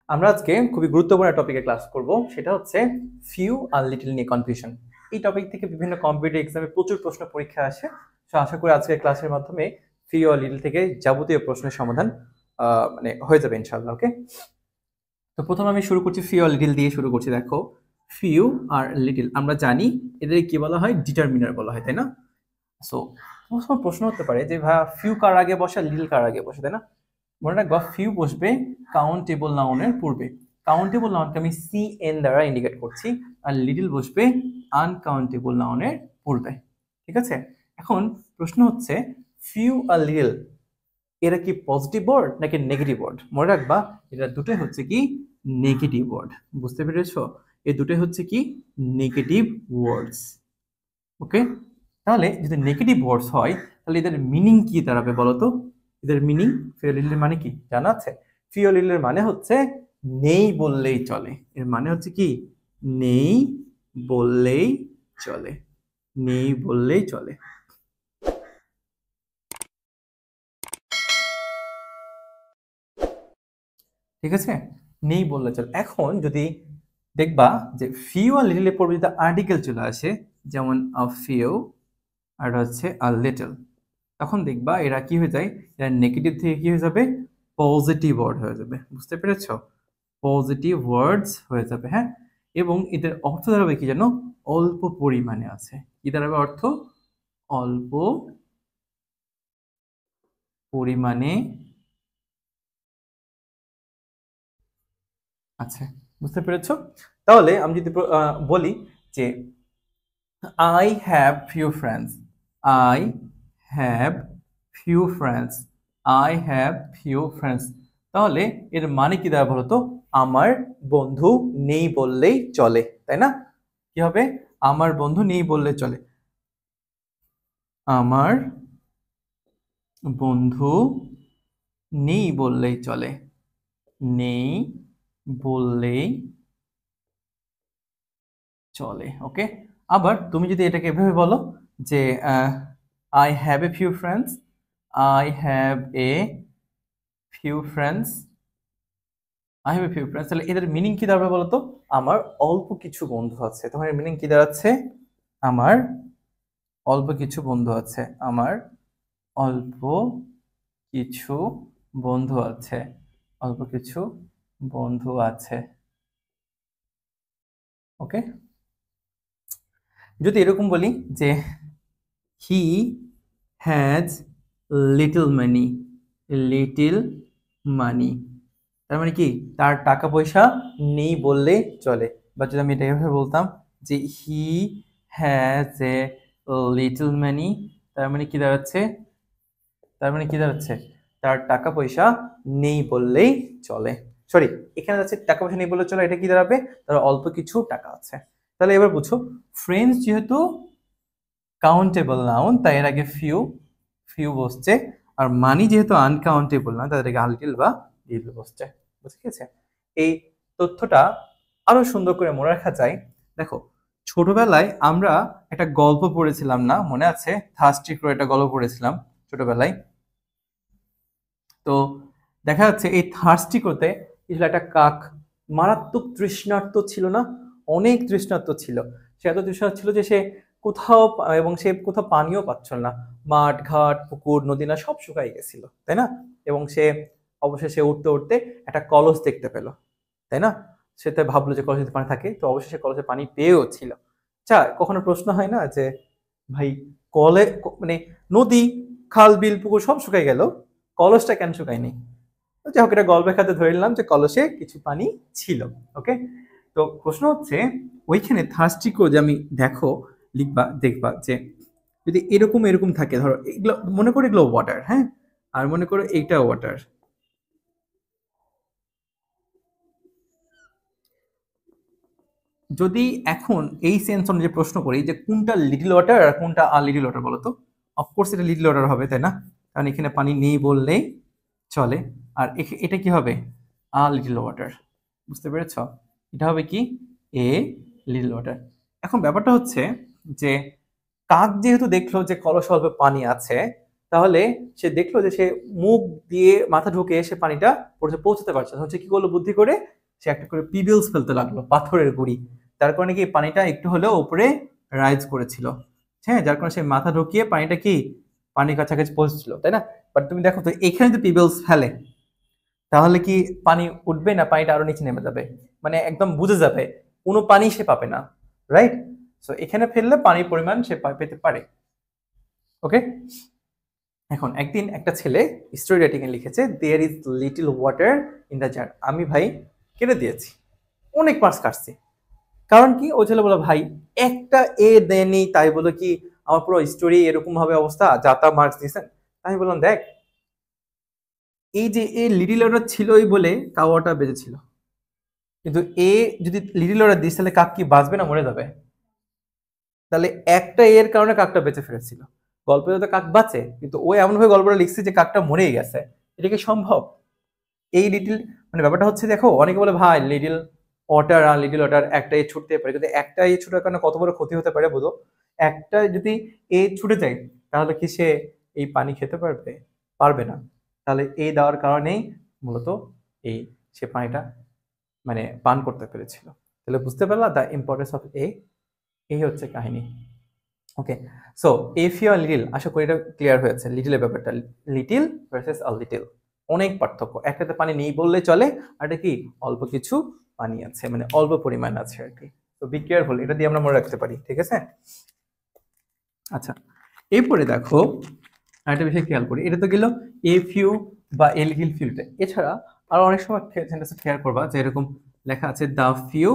আমরা আজকে খুবই গুরুত্বপূর্ণ টপিকে ক্লাস করব, সেটা হচ্ছে ফিউ আর লিটল নিয়ে কনফিউশন। এই টপিক থেকে বিভিন্ন কম্পিটিটিভ এক্সামে প্রচুর প্রশ্ন পরীক্ষা আসে। তো আশা করি আজকের ক্লাসের মাধ্যমে ফিউ আর লিটল থেকে যাবতীয় প্রশ্নের সমাধান হয়ে যাবে ইনশাআল্লাহ। ওকে, তো প্রথমে আমি শুরু করছি ফিউ আর লিটল দিয়ে শুরু করছি। দেখো, ফিউ আর লিটল আমরা জানি এদের কি বলা হয়, ডিটারমিনার বলা হয়, তাই না? সো প্রশ্ন হতে পারে যে ভাই ফিউ কার আগে বসে, লিটল কার আগে বসে, তাই না? মনে রাখবা, ফিউ বসবে কাউন্টেবল নাউনের পূর্বে। কাউন্টেবল নাউনকে আমি সি এন দ্বারা ইন্ডিকেট করছি, আর লিটল বসবে আনকাউন্টেবল নাউনের পূর্বে। ঠিক আছে, এখন প্রশ্ন হচ্ছে ফিউ আর লিটল এরা কি পজিটিভ ওয়ার্ড নাকি নেগেটিভ ওয়ার্ড? মনে রাখবা, এরা দুটোই হচ্ছে কি নেগেটিভ ওয়ার্ড। বুঝতে পেরেছো? এই দুটোই হচ্ছে কি নেগেটিভ ওয়ার্ডস। ওকে, তাহলে যদি নেগেটিভ ওয়ার্ডস হয় তাহলে এদের মিনিং কি দাঁড়াবে বলো তো? এদের মিনিং, ফিওলিলের মানে কি জানা আছে? ফিওলিলের মানে হচ্ছে নেই বললেই চলে। এর মানে হচ্ছে কি নেই বললেই চলে, নেই বললেই চলে। ঠিক আছে, নেই বললে চলে। এখন যদি দেখবা যে ফিউ আর লিটলের পর যদি আর্টিকেল চলে আসে, যেমন আ ফিউ আর হচ্ছে আ লিটল, তখন দেখবা এরা কি হয়ে যায়, এরা নেগেটিভ থেকে কি হয়ে যাবে, পজিটিভ ওয়ার্ড হয়ে যাবে। বুঝতে পেরেছো? পজিটিভ ওয়ার্ডস হয়ে যাবে। হ্যাঁ, এবং এদের অর্থ দাঁড়াবে কি জানো, অল্প পরিমাণে আছে। কি দাঁড়াবে অর্থ? অল্প পরিমাণে আছে। বুঝতে পেরেছো? তাহলে আমি যদি বলি যে I have few friends, I have few friends, I have few friends, তাহলে এর মানে কি দাঁড়াবে বলতো? আমার বন্ধু নেই বললেই চলে, তাই না? কি হবে? আমার বন্ধু নেই বললে চলে। আমার বন্ধু নেই বললেই চলে, নেই বললেই চলে। ওকে, আবার তুমি যদি এটাকে এভাবে বলো যে I have a few friends, I have a few friends, I have a few friends, তাহলে এদের মিনিং কি দাঁড়াবে বলতো? আমার অল্প কিছু বন্ধু আছে। তোমার মিনিং কি দাঁড়াচ্ছে? আমার অল্প কিছু বন্ধু আছে, আমার অল্প কিছু বন্ধু আছে, অল্প কিছু বন্ধু আছে। ওকে, যদি এরকম বলি যে he has little money, little money, তার মানে কি তার টাকা পয়সা নেই বললে চলে। বা যদি আমি এটা এভাবে বলতাম যে he has a little money, তার মানে কি দাঁড়াচ্ছে, তার মানে কি দাঁড়াচ্ছে, তার টাকা পয়সা নেই বললেই চলে। সরি, এখানে যাচ্ছে টাকা পয়সা নেই বললে চলে, এটা কি দাঁড়াবে, তার অল্প কিছু টাকা আছে। তাহলে এবার বুঝো, ফ্রেন্ডস যেহেতু কাউন্টেবল নাউন তাই এর আগে ফিউ, ফিউ বসছে। আর মানি যেহেতু আনকাউন্টেবল না, তাদের আগে আনলিটল বা লিটল বসছে। বুঝে গেছে? এই তথ্যটা আরো সুন্দর করে মনে রাখা যায়। দেখো, ছোটবেলায় আমরা একটা গল্প পড়েছিলাম না, মনে আছে? থার্স্টি ক্রো একটা গল্প পড়েছিলাম ছোটবেলায়। তো দেখা যাচ্ছে এই থার্স্টি ক্রোতে একটা কাক মারাত্মক তৃষ্ণার্ত ছিল না, অনেক তৃষ্ণার্ত ছিল। সে এত তৃষ্ণার্ত ছিল যে সে কোথাও এবং সে কোথাও পানিও পাচ্ছিল না। মাঠ ঘাট পুকুর নদী না সব শুকাই গেছিল, তাই না? এবং সে অবশেষে উঠতে উঠতে একটা কলস দেখতে পেল, তাই না? সে তাই ভাবলো যে কলসে পানি থাকে, তো অবশেষে কলসে পানি পেয়েও ছিল। আচ্ছা, কখনো প্রশ্ন হয় না যে ভাই মানে নদী খাল বিল পুকুর সব শুকাই গেল, কলসটা কেন শুকায়নি? যাই হোক, এটা গল্পের খাতে ধরে নিলাম যে কলসে কিছু পানি ছিল। ওকে, তো প্রশ্ন হচ্ছে ওইখানে থার্স্টিকো যে আমি দেখো লিখবা, দেখবা যে যদি এরকম এরকম থাকে, ধরো এগুলো মনে করো এগুলো ওয়াটার, হ্যাঁ, আর মনে করো এইটা ওয়াটার। যদি এখন এই সেন্স অনুযায়ী প্রশ্ন করি যে কোনটা লিটল ওয়াটার আর কোনটা আ লিটল ওয়াটার বলো তো? অফকোর্স এটা লিটল ওয়াটার হবে, তাই না? কারণ এখানে পানি নেই বললেই চলে। আর এটা কি হবে? A little water. বুঝতে পেরেছ? এটা হবে কি এ লিটল ওয়াটার। এখন ব্যাপারটা হচ্ছে যে কাক যেহেতু দেখলো যে কলস অল্প পানি আছে, তাহলে সে দেখলো যে সে মুখ দিয়ে মাথা ঢুকে সে পানিটা পৌঁছাতে পারছে না, হচ্ছে কি করলো বুদ্ধি করে সে একটা করে পিবেলস ফেলতে লাগলো, পাথরের গুঁড়ি। তার কারণে কি পানিটা একটু হলেও উপরে রাইজ করেছিল, হ্যাঁ, যার কারণে সে মাথা ঢুকিয়ে পানিটা কি পানির কাছাকাছি পৌঁছছিল, তাই না? বাট তুমি দেখো তো এখানে যদি পিবেলস ফেলে তাহলে কি পানি উঠবে না পানিটা আরো নিচে নেমে যাবে? মানে একদম বুঝে যাবে কোনো পানি সে পাবে না, রাইট? সো এখানে ফেললে পানির পরিমাণ সে পেতে পারে। ওকে, এখন একদিন একটা ছেলে স্টোরি রাইটিংয়ে লিখেছে, there is little water in the jar. আমি ভাই কেটে দিয়েছি, অনেক মার্কস কাটছি। কারণ কি, ওই ছেলে বলো ভাই একটা এ দেয়নি তাই বলো কি আমার পুরো স্টোরি এরকম ভাবে অবস্থা, যা তা মার্কস দিয়েছেন? আমি বললাম দেখ, এই যে এ লিটিল ওয়াটার ছিলই বলে কাওয়াটা বেঁচেছিল, কিন্তু এ যদি লিটিল ওয়াটার দিস তাহলে কাক কি বাঁচবে না মরে যাবে? তাহলে একটা এর কারণে কাকটা বেঁচে ফিরেছিল। গল্পে তো কাক বাঁচে, কিন্তু ও এমনভাবে গল্পটা লিখছে যে কাকটা মরেই গেছে। এটা কি সম্ভব? এই লিটিল মানে ব্যাপারটা হচ্ছে, দেখো অনেকে বলে ভাই লিটিল ওয়াটার আর লিটিল ওয়াটার একটা এ ছুটতে পারে, কিন্তু একটা এ ছুটার কারণে কত বড় ক্ষতি হতে পারে বুঝো? একটা যদি এ ছুটে যায় তাহলে কি সে এই পানি খেতে পারবে? পারবে না। তাহলে এই দেওয়ার কারণেই মূলত এই সে পানিটা মানে পান করতে পেরেছিল। তাহলে বুঝতে পারলা দ্য ইম্পর্টেন্স অফ এ। এই হচ্ছে কাহিনী। Okay, so if you are little, আশা করি এটা ক্লিয়ার হয়েছে লিটিলের ব্যাপারটা। লিটিল ভার্সেস আ লিটিল অনেক পার্থক্য। একটাতে পানি নেই বললে চলে, আর এটা কি অল্প কিছু পানি আছে, মানে অল্প পরিমাণ আছে আর কি। তো বি কেয়ারফুল, এটা দিয়ে আমরা মনে রাখতে পারি, ঠিক আছে? আচ্ছা, এরপরে দেখো আরেকটা বিষয় খেয়াল করি। এটা তো গেল এ ফিউ বা এ লিটিল ফিউতে। এছাড়া আর অনেক সময় সেন্টেন্সে খেয়াল করবা যে এরকম লেখা আছে দ্য ফিউ,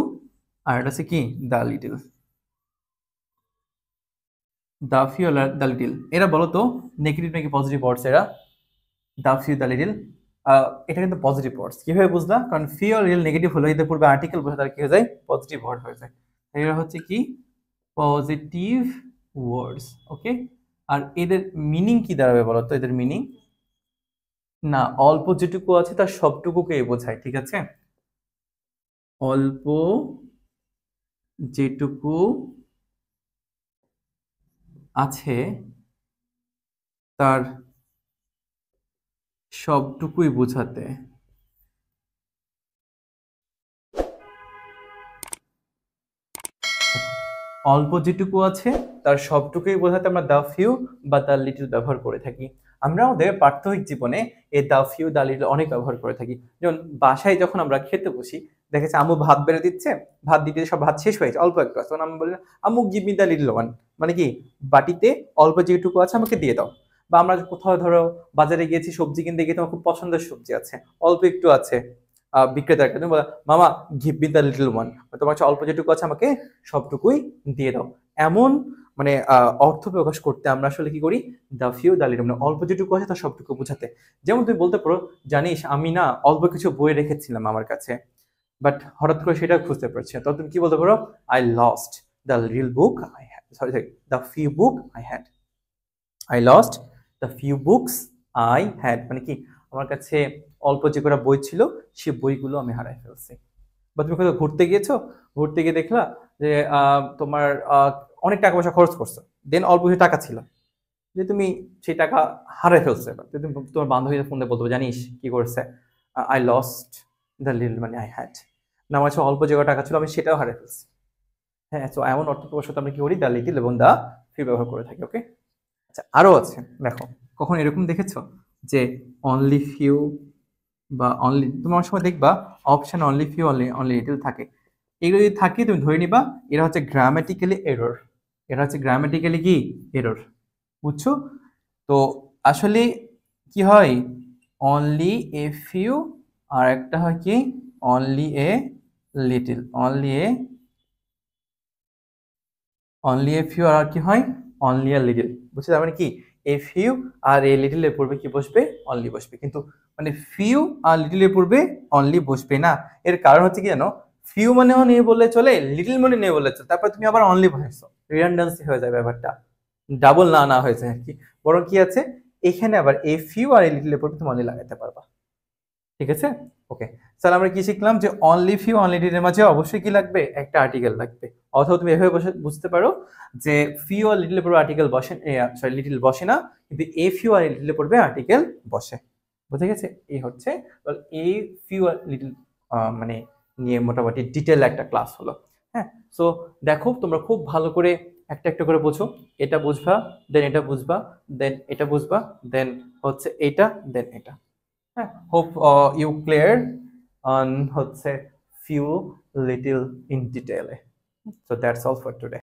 আর এটা আছে কি the little. The few the little, এরা বলো তো নেগেটিভ নাকি পজিটিভ ওয়ার্ডস এরা? দ্য ফিউ দ্য লিটিল, এটা কিন্তু পজিটিভ ওয়ার্ডস। কিভাবে বুঝলা? কারণ ফিউ আর লিটিল নেগেটিভ হলো, এদের পূর্বে আর্টিকেল বসে তার কি হয়ে যায়? পজিটিভ ওয়ার্ড হয়ে যায়। এরা হচ্ছে কি পজিটিভ ওয়ার্ডস। ওকে, আর এদের মিনিং কি দাঁড়াবে বলো তো? এদের মিনিং না, অল্প যেটুকু আছে তার সবটুকুকে বোঝায়, ঠিক আছে? অল্প যেটুকু আছে তার সবটুকুই বোঝাতে। অল্প যেটুকু আছে তার সবটুকুই বোঝাতে আমরা দ্য ফিউ বা দ্য লিটল ব্যবহার করে থাকি। আমরা আমাদের প্রাত্যহিক জীবনে এই দ্য ফিউ দ্য লিটল অনেক ব্যবহার করে থাকি। যেমন বাসায় যখন আমরা খেতে বসি, দেখেছি আম্মু ভাত বেড়ে দিচ্ছে, ভাত দিতে সব ভাত শেষ হয়েছে, অল্প একটু আছে, তখন আমি বলি আম্মু give me the little one, মানে কি বাটিতে অল্প যেটুকু আছে আমাকে দিয়ে দাও। বা আমরা কোথাও ধরো বাজারে গিয়েছি, সবজি কিনতে গিয়ে তোমার খুব পছন্দের সবজি আছে, অল্প একটু আছে, বিক্রেতাকে তুমি বলো মামা give me the little one, তোমার কাছে অল্প যেটুকু আছে আমাকে সবটুকুই দিয়ে দাও। এমন মানে অর্থ প্রকাশ করতে আমরা আসলে কি করি? দ্য ফিউ দ্য লিটল, মানে অল্প যেটুকু আছে তার সবটুকু বোঝাতে। যেমন তুমি বলতে পারো, জানিস আমি না অল্প কিছু বই রেখেছিলাম আমার কাছে, বাট হঠাৎ করে সেটা খুঁজতে পারছি না। তখন তুমি কি বলতে পারো? I lost the reel book I had, sorry sorry, the few book I had. I lost the few books I had, মানে কি আমার কাছে অল্প যে কটা বই ছিল সে বইগুলো আমি হারাই ফেলছি। বা তুমি কোথাও ঘুরতে গিয়েছো, ঘুরতে গিয়ে দেখলা যে তোমার অনেক টাকা পয়সা খরচ করছো, দেন অল্প কিছু টাকা ছিল, যে তুমি সেই টাকা হারাই ফেলছো। এবার তুমি তোমার বান্ধবীদের ফোন দিয়ে বলতে পারো, জানিস কি করছে? I lost the little money I had, না আমার কাছে অল্প যে কটা টাকা ছিল আমি সেটাও হারিয়ে ফেলছি। হ্যাঁ, তো এমন অর্থ প্রকাশ করতে আমরা কি করি? দ্য লিটল এবং দ্য ফিউ ব্যবহার করে থাকি। ওকে, আচ্ছা আরো আছে, দেখো কখন এরকম দেখেছো যে অনলি ফিউ বা অনলি, তুমি অনেক সময় দেখবা option only few only only little থাকে। এগুলো যদি থাকে তুমি ধরে নিবা এরা হচ্ছে গ্রামাটিক্যালি এরর। এরা হচ্ছে গ্রামাটিক্যালি কি এরর, বুঝছো? তো আসলে কি হয়, অনলি এ ফিউ আর একটা হয় কি only a little. Only a few আর কি হয় অনলি এ লিটল, বুঝছো? তার মানে কি এ ফিউ আর এ লিটল এর পূর্বে কি বসবে? অনলি বসবে। কিন্তু মানে ফিউ আর লিটল এর পূর্বে অনলি বসবে না। এর কারণ হচ্ছে কি জানো? ফিউ মানেও নিয়ে বললে চলে, লিটল মানে নিয়ে বললে চলে, তারপর তুমি আবার অনলি বসাইছো, রিডান্ডেন্সি হয়ে যায় ব্যাপারটা, ডাবল না না হয়ে যায় আর কি। বরং কি আছে এখানে আবার এ ফিউ আর এ লিটল এর পূর্বে তুমি অনলি লাগাতে পারবা, ঠিক আছে? ওকে, স্যার আমরা কি শিখলাম? যে অনলি ফিউ অনলি লিটলের মাঝে অবশ্যই কি লাগবে? একটা আর্টিকেল লাগবে। অথবা তুমি এভাবে বুঝতে পারো যে ফিউ আর লিটলের পূর্বে আর্টিকেল বসে, সরি লিটল বসে না, কিন্তু এ ফিউ আর লিটলের পূর্বে আর্টিকেল বসে। বুঝে গেছে? এই হচ্ছে এ ফিউ আর লিটল মানে নিয়ে মোটামুটি ডিটেল একটা ক্লাস হলো। হ্যাঁ, সো দেখো তোমরা খুব ভালো করে একটা একটা করে বোঝো। এটা বুঝবা, দেন এটা বুঝবা, দেন এটা বুঝবা, দেন হচ্ছে এটা, দেন এটা। হ্যাঁ, হোপ ইউ ক্লিয়ার অন হচ্ছে few little in detail. So that's all for today.